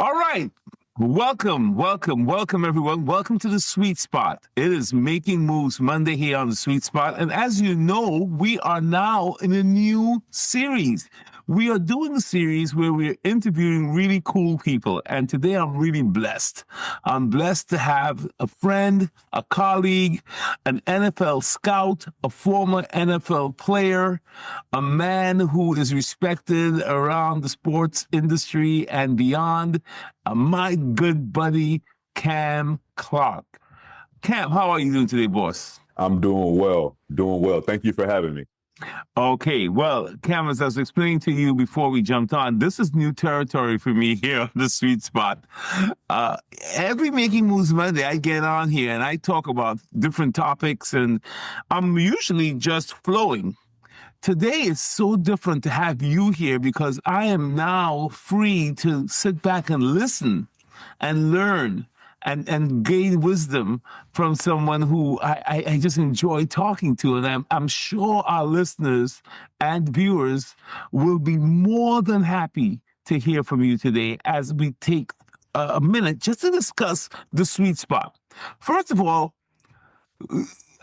All right. Welcome, everyone. Welcome to the Sweet Spot. It is Making Moves Monday here on the Sweet Spot. And as you know, we are now in a new series. We are doing a series where we're interviewing really cool people. And today I'm really blessed. I'm blessed to have a friend, a colleague, an NFL scout, a former NFL player, a man who is respected around the sports industry and beyond, my good buddy, Cam Clark. Cam, how are you doing today, boss? I'm doing well. Thank you for having me. Okay, well, Cam, as I was explaining to you before we jumped on, this is new territory for me here on the Sweet Spot. Every Making Moves Monday, I get on here and I talk about different topics, and I'm usually just flowing. Today is so different to have you here because I am now free to sit back and listen and learn and gain wisdom from someone who I just enjoy talking to. And I'm sure our listeners and viewers will be more than happy to hear from you today as we take a minute just to discuss the sweet spot. First of all,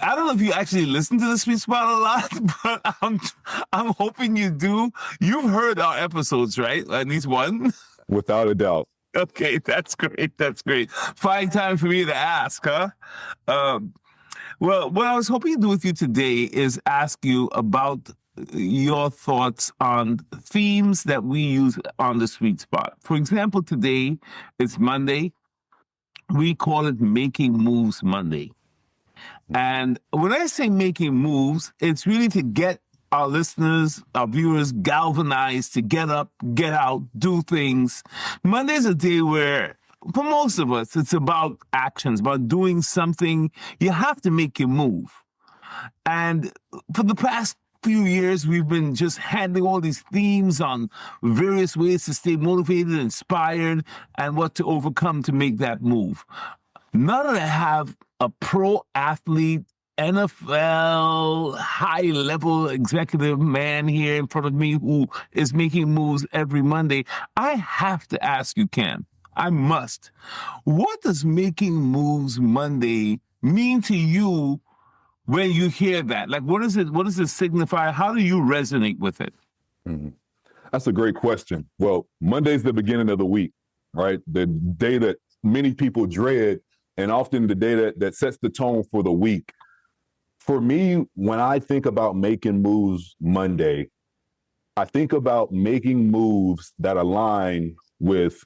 I don't know if you actually listen to the Sweet Spot a lot, but I'm hoping you do. You've heard our episodes, right? At least one? Without a doubt. Okay, that's great. That's great. Fine time for me to ask, huh? Well, what I was hoping to do with you today is ask you about your thoughts on themes that we use on the Sweet Spot. For example, today it's Monday. We call it Making Moves Monday. And when I say making moves, it's really to get our listeners, our viewers galvanized to get up, get out, do things. Monday's a day where, for most of us, it's about actions, about doing something. You have to make your move. And for the past few years, we've been just handling all these themes on various ways to stay motivated, inspired, and what to overcome to make that move. Now that I have a pro athlete, NFL, high level executive man here in front of me who is making moves every Monday, I have to ask you, Cam, I must. What does Making Moves Monday mean to you when you hear that? Like, what does it signify? How do you resonate with it? Mm-hmm. That's a great question. Well, Monday's the beginning of the week, right? The day that many people dread, and often the day that sets the tone for the week. For me, when I think about making moves Monday, I think about making moves that align with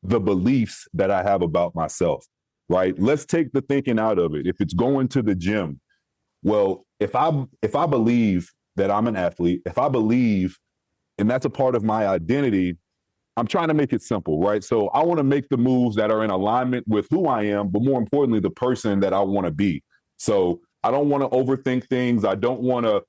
the beliefs that I have about myself, right? Let's take the thinking out of it. If it's going to the gym, well, if I believe that I'm an athlete, if I believe, and that's a part of my identity, I'm trying to make it simple, right? So I want to make the moves that are in alignment with who I am, but more importantly, the person that I want to be. So I don't want to overthink things. I don't want to,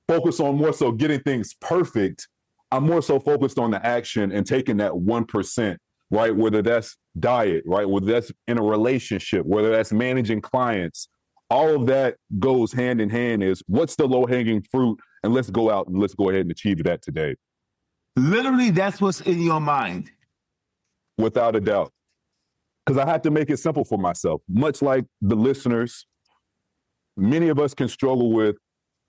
focus on more so getting things perfect. I'm more so focused on the action and taking that 1%, right? Whether that's diet, right? Whether that's in a relationship, whether that's managing clients, all of that goes hand in hand is what's the low hanging fruit? And let's go out and let's go ahead and achieve that today. Literally, that's what's in your mind. Without a doubt. Because I had to make it simple for myself. Much like the listeners, many of us can struggle with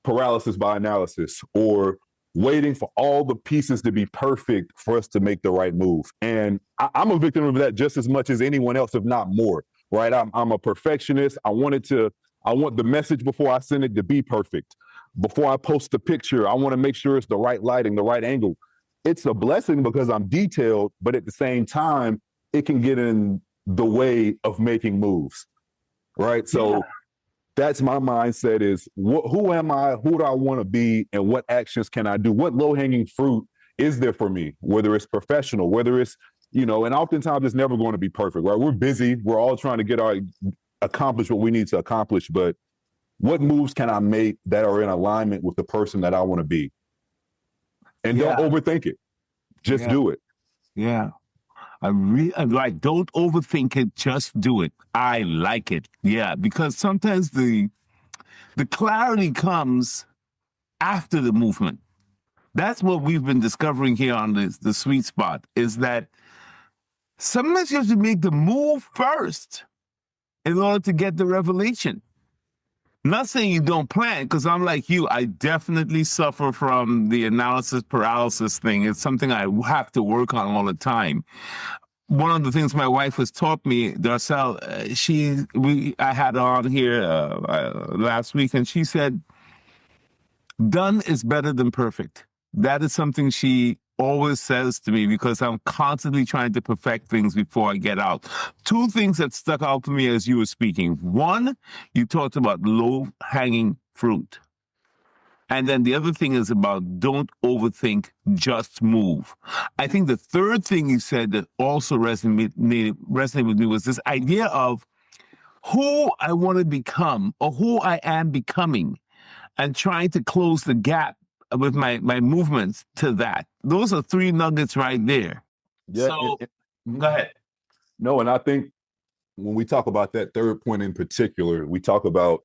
paralysis by analysis or waiting for all the pieces to be perfect for us to make the right move. And I'm a victim of that just as much as anyone else, if not more, right? I'm a perfectionist. I want the message before I send it to be perfect. Before I post the picture, I want to make sure it's the right lighting, the right angle. It's a blessing because I'm detailed, but at the same time, it can get in the way of making moves, right? So that's my mindset is who am I? Who do I want to be? And what actions can I do? What low-hanging fruit is there for me? Whether it's professional, whether it's, and oftentimes it's never going to be perfect, right? We're busy. We're all trying to accomplish what we need to accomplish. But what moves can I make that are in alignment with the person that I want to be? And don't overthink it. Just do it. Yeah. I'm like, don't overthink it. Just do it. I like it. Yeah. Because sometimes the clarity comes after the movement. That's what we've been discovering here on the Sweet Spot is that Sometimes you have to make the move first in order to get the revelation. Not saying you don't plan, because I'm like you. I definitely suffer from the analysis paralysis thing. It's something I have to work on all the time. One of the things my wife has taught me, Darcel, I had her on here last week, and she said, done is better than perfect. That is something she always says to me because I'm constantly trying to perfect things before I get out. Two things that stuck out to me as you were speaking. One, you talked about low hanging fruit. And then the other thing is about don't overthink, just move. I think the third thing you said that also resonated with me was this idea of who I want to become or who I am becoming and trying to close the gap with my movements to that. Those are three nuggets right there. Yeah. So go ahead. No, and I think when we talk about that third point in particular, we talk about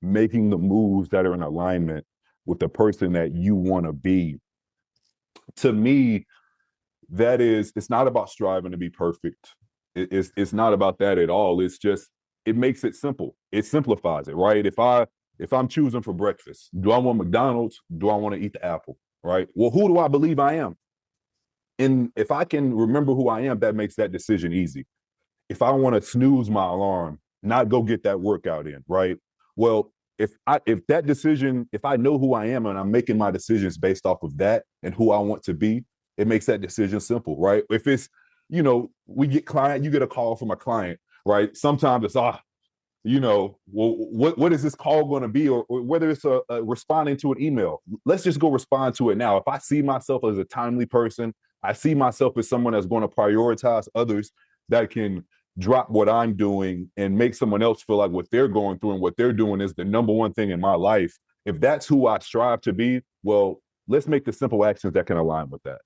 making the moves that are in alignment with the person that you want to be. To me, that is, it's not about striving to be perfect. It's not about that at all. It's just, it makes it simple. It simplifies it, right? If I'm choosing for breakfast, do I want McDonald's? Do I want to eat the apple? Right? Well, who do I believe I am? And if I can remember who I am, that makes that decision easy. If I want to snooze my alarm, not go get that workout in, right? Well, if that decision, if I know who I am and I'm making my decisions based off of that and who I want to be, it makes that decision simple, right? If it's, we get you get a call from a client, right? Sometimes it's, well, what is this call going to be? Or whether it's a responding to an email, let's just go respond to it now. If I see myself as a timely person, I see myself as someone that's going to prioritize others that can drop what I'm doing and make someone else feel like what they're going through and what they're doing is the number one thing in my life. If that's who I strive to be, well, let's make the simple actions that can align with that.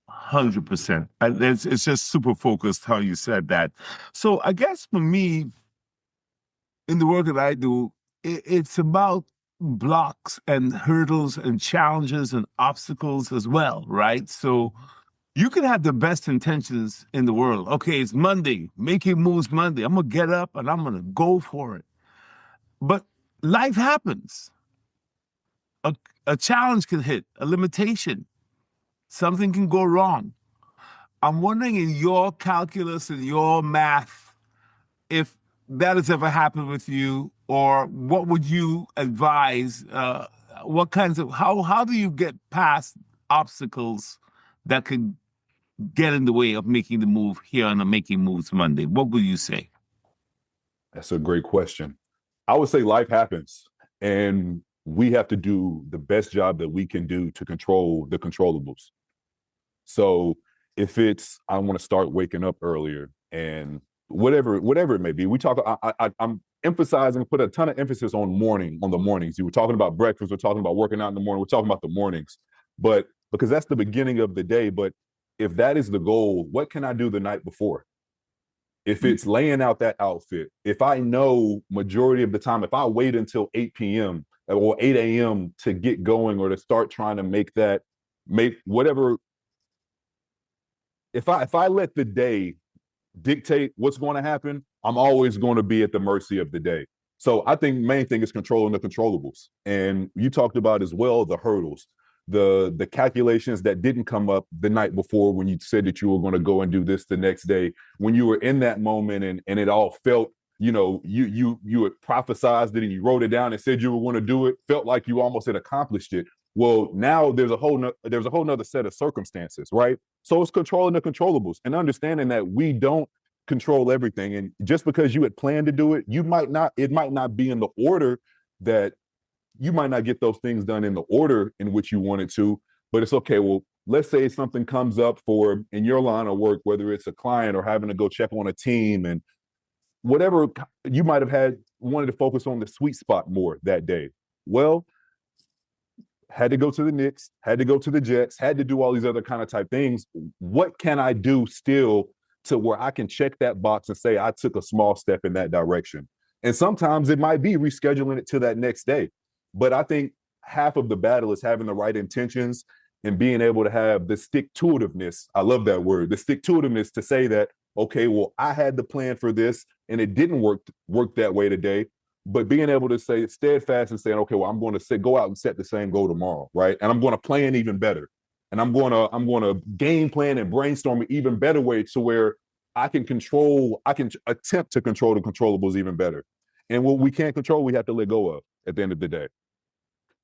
100%. It's just super focused how you said that. So I guess for me, in the work that I do, it's about blocks and hurdles and challenges and obstacles as well, right? So you can have the best intentions in the world. Okay, it's Monday, making moves Monday. I'm going to get up and I'm going to go for it. But life happens. A challenge can hit, a limitation. Something can go wrong. I'm wondering in your calculus and your math, if that has ever happened with you, or what would you advise? How do you get past obstacles that could get in the way of making the move here on the Making Moves Monday? What would you say? That's a great question. I would say life happens and we have to do the best job that we can do to control the controllables. So if it's, I want to start waking up earlier and whatever it may be, I'm emphasizing, put a ton of emphasis on the mornings. You were talking about breakfast, we're talking about working out in the morning, we're talking about the mornings, but because that's the beginning of the day. But if that is the goal, what can I do the night before? If it's laying out that outfit, if I know majority of the time, if I wait until 8 p.m. or 8 a.m. to get going or to start trying to make whatever, if I let the day dictate what's going to happen, I'm always going to be at the mercy of the day. So I think main thing is controlling the controllables. And you talked about as well the hurdles, the calculations that didn't come up the night before when you said that you were going to go and do this the next day, when you were in that moment and it all felt, you had prophesized it and you wrote it down and said you were going to do it, felt like you almost had accomplished it. Well, now there's a whole nother set of circumstances, right? So it's controlling the controllables and understanding that we don't control everything. And just because you had planned to do it, it might not be in the order that you might not get those things done in the order in which you wanted to, but it's okay. Well, let's say something comes up for in your line of work, whether it's a client or having to go check on a team and whatever you might have wanted to focus on the sweet spot more that day. Well, had to go to the Knicks, had to go to the Jets, had to do all these other kind of type things. What can I do still to where I can check that box and say I took a small step in that direction? And sometimes it might be rescheduling it to that next day. But I think half of the battle is having the right intentions and being able to have the stick-to-itiveness. I love that word, the stick-to-itiveness to say that, okay, well, I had the plan for this and it didn't work that way today. But being able to say steadfast and saying, okay, well, I'm going to go out and set the same goal tomorrow, right? And I'm going to plan even better. And I'm going to game plan and brainstorm an even better way to where I can attempt to control the controllables even better. And what we can't control, we have to let go of at the end of the day.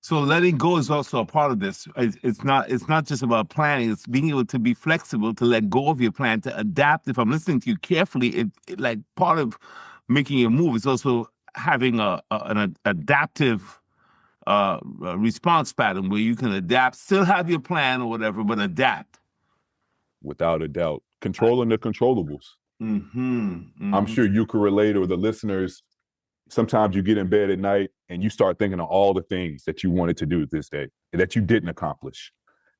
So letting go is also a part of this. It's not just about planning. It's being able to be flexible, to let go of your plan, to adapt. If I'm listening to you carefully, like part of making a move is also having an adaptive response pattern where you can adapt, still have your plan or whatever, but adapt. Without a doubt. Controlling the controllables. Mm-hmm. I'm Mm-hmm. sure you could relate, or the listeners, sometimes you get in bed at night and you start thinking of all the things that you wanted to do this day that you didn't accomplish.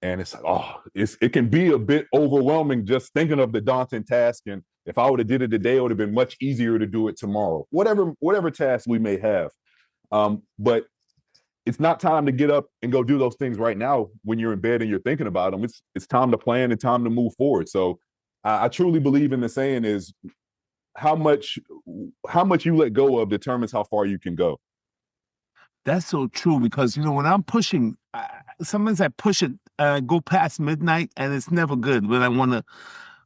And it's like, it can be a bit overwhelming just thinking of the daunting task. And if I would have did it today, it would have been much easier to do it tomorrow. Whatever task we may have. But it's not time to get up and go do those things right now when you're in bed and you're thinking about them. It's time to plan and time to move forward. So I truly believe in the saying is how much you let go of determines how far you can go. That's so true because when I'm pushing, sometimes I push it, go past midnight, and it's never good when I want to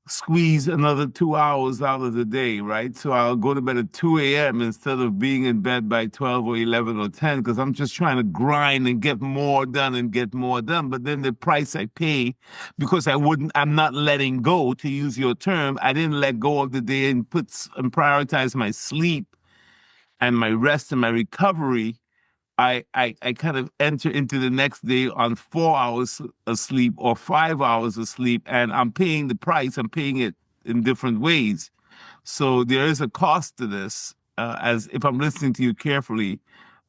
squeeze another 2 hours out of the day, right? So I'll go to bed at 2 a.m. instead of being in bed by 12 or 11 or 10 because I'm just trying to grind and get more done and get more done. But then the price I pay because I'm not letting go, to use your term. I didn't let go of the day and prioritize my sleep and my rest and my recovery. I kind of enter into the next day on 4 hours of sleep or 5 hours of sleep, and I'm paying the price. I'm paying it in different ways. So there is a cost to this, as if I'm listening to you carefully,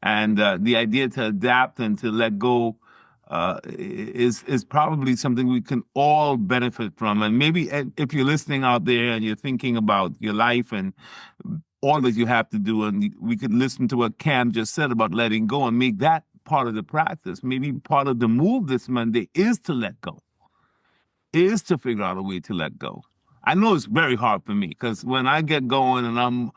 and the idea to adapt and to let go is probably something we can all benefit from. And maybe if you're listening out there and you're thinking about your life and all that you have to do, and we could listen to what Cam just said about letting go and make that part of the practice. Maybe part of the move this Monday is to let go, is to figure out a way to let go. I know it's very hard for me because when I get going and I'm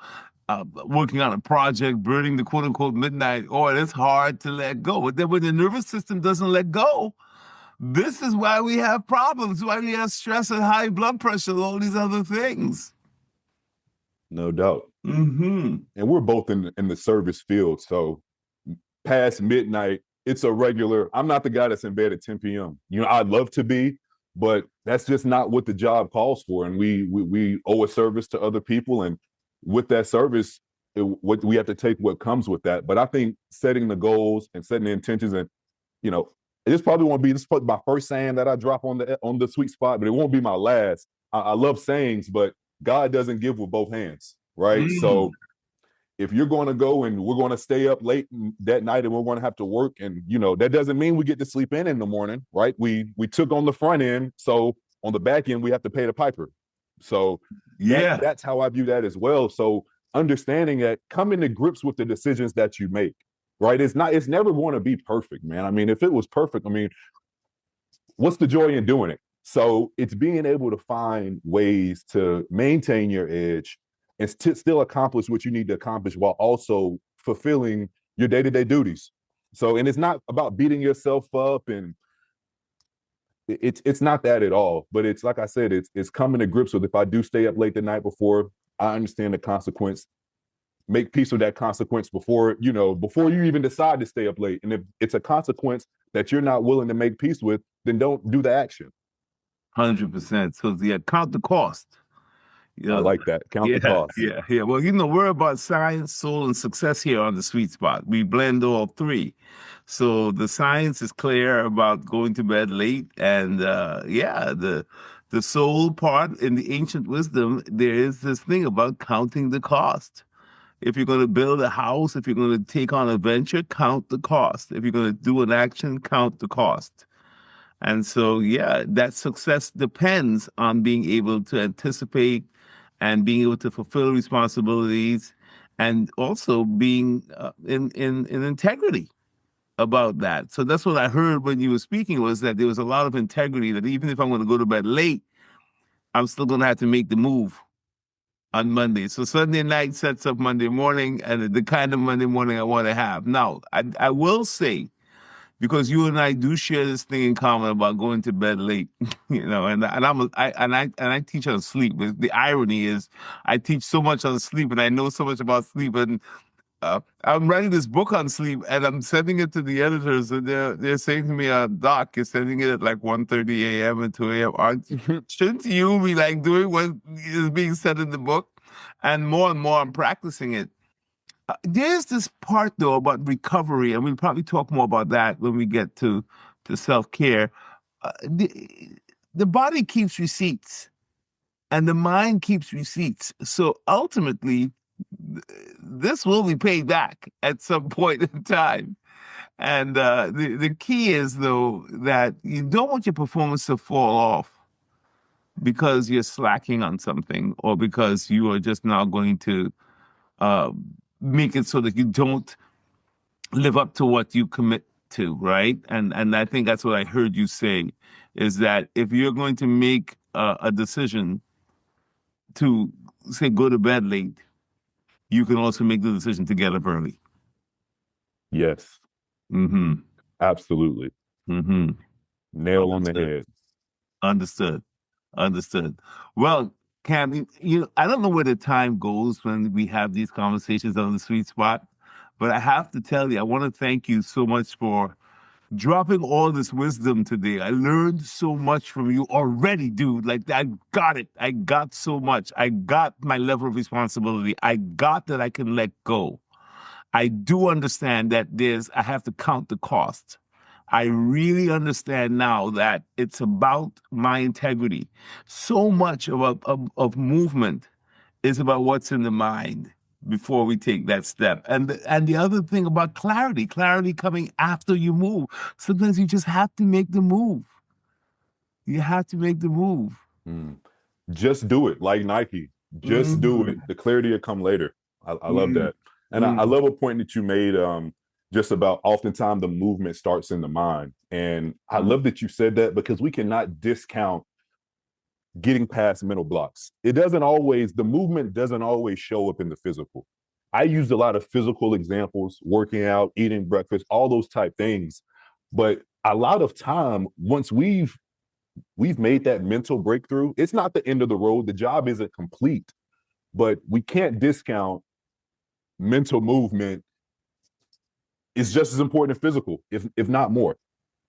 working on a project, burning the quote unquote midnight oil, it's hard to let go. But then when the nervous system doesn't let go, this is why we have problems, why we have stress and high blood pressure and all these other things. No doubt. Mm-hmm. And we're both in the service field. So past midnight, it's a regular. I'm not the guy that's in bed at 10 p.m. I'd love to be, but that's just not what the job calls for. And we owe a service to other people. And with that service, what we have to take what comes with that. But I think setting the goals and setting the intentions, and this probably won't be my first saying that I drop on the sweet spot, but it won't be my last. I love sayings, but God doesn't give with both hands, right? Mm. So if you're going to go and we're going to stay up late that night and we're going to have to work, and that doesn't mean we get to sleep in the morning, right? We took on the front end, so on the back end we have to pay the piper. So Yeah. that's how I view that as well. So understanding that, coming to grips with the decisions that you make, right? It's never going to be perfect, man. I mean, if it was perfect, what's the joy in doing it? So it's being able to find ways to maintain your edge and still accomplish what you need to accomplish while also fulfilling your day-to-day duties. So, and it's not about beating yourself up, and it's not that at all. But it's like I said, it's coming to grips with, if I do stay up late the night before, I understand the consequence. Make peace with that consequence before you even decide to stay up late. And if it's a consequence that you're not willing to make peace with, then don't do the action. 100%. So yeah, count the cost. I Yeah, like that. Count the yeah, cost. yeah, yeah. Well, we're about science, soul, and success here on the Sweet Spot. We blend all three. So the science is clear about going to bed late, and yeah, the soul part in the ancient wisdom, there is this thing about counting the cost. If you're going to build a house, if you're going to take on a venture, count the cost. If you're going to do an action, count the cost. And so, yeah, that success depends on being able to anticipate and being able to fulfill responsibilities and also being in integrity. about that. So that's what I heard when you were speaking, was that there was a lot of integrity, that even if I'm going to go to bed late, I'm still going to have to make the move on Monday. So Sunday night sets up Monday morning, and the kind of Monday morning I want to have. Now, I will say, because you and I do share this thing in common about going to bed late, and I teach on sleep. But the irony is, I teach so much on sleep, and I know so much about sleep, and I'm writing this book on sleep, and I'm sending it to the editors, and they're saying to me, "Doc, you're sending it at like 1:30 a.m. and 2 a.m. Shouldn't you be like doing what is being said in the book?" And more, I'm practicing it. There's this part though about recovery, and we'll probably talk more about that when we get to self care. The body keeps receipts, and the mind keeps receipts. So ultimately, this will be paid back at some point in time. And the key is, though, that you don't want your performance to fall off because you're slacking on something, or because you are just now going to uh, make it so that you don't live up to what you commit to, right? And I think that's what I heard you say, is that if you're going to make a decision to, say, go to bed late, you can also make the decision to get up early. Yes, Mm-hmm. absolutely. Mm-hmm. Nail on the Understood. head. Understood. Understood. Well, Cam, I don't know where the time goes when we have these conversations on the sweet spot, but I have to tell you, I want to thank you so much for dropping all this wisdom today. I learned so much from you already, dude. Like, I got it. I got so much. I got my level of responsibility. I got that I can let go. I do understand that I have to count the cost. I really understand now that it's about my integrity. So much of movement is about what's in the mind before we take that step. And the other thing about clarity coming after you move. Sometimes you just have to make the move. You have to make the move. Mm. Just do it, like Nike. Just do it. Mm, The clarity will come later. I love mm, that. And I mm, love a point that you made, just about oftentimes the movement starts in the mind. And I mm, love that you said that, because we cannot discount getting past mental blocks. The movement doesn't always show up in the physical. I used a lot of physical examples, working out, eating breakfast, all those type things. But a lot of time, once we've made that mental breakthrough, it's not the end of the road. The job isn't complete, but we can't discount mental movement. It's just as important as physical, if not more.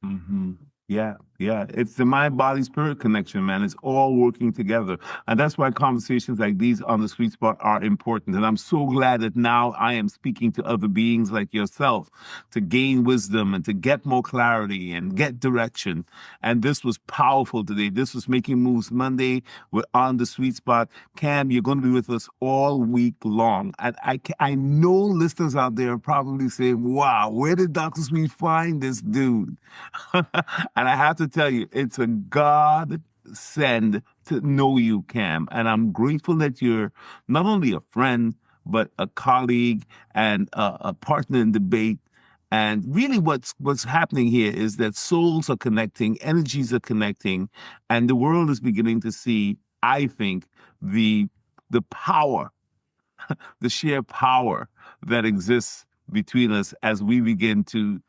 mm-hmm. Yeah, yeah. It's the mind body spirit connection, man. It's all working together. And that's why conversations like these on the sweet spot are important. And I'm so glad that now I am speaking to other beings like yourself to gain wisdom and to get more clarity and get direction. And this was powerful today. This was Making Moves Monday. We're on the sweet spot. Cam, you're going to be with us all week long. And I know listeners out there are probably saying, wow, where did Dr. Sweet find this dude? And I have to tell you, it's a God send to know you, Cam. And I'm grateful that you're not only a friend, but a colleague and a partner in debate. And really, what's happening here is that souls are connecting, energies are connecting, and the world is beginning to see, I think, the power, the sheer power that exists between us as we begin to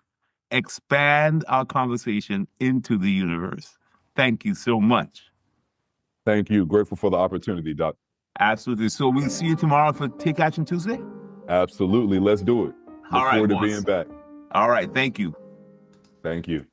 expand our conversation into the universe. Thank you so much. Thank you. Grateful for the opportunity, Doc. Absolutely. So we'll see you tomorrow for Take Action Tuesday. Absolutely. Let's do it. All Look right, forward to being boss. back. All right. Thank you. Thank you.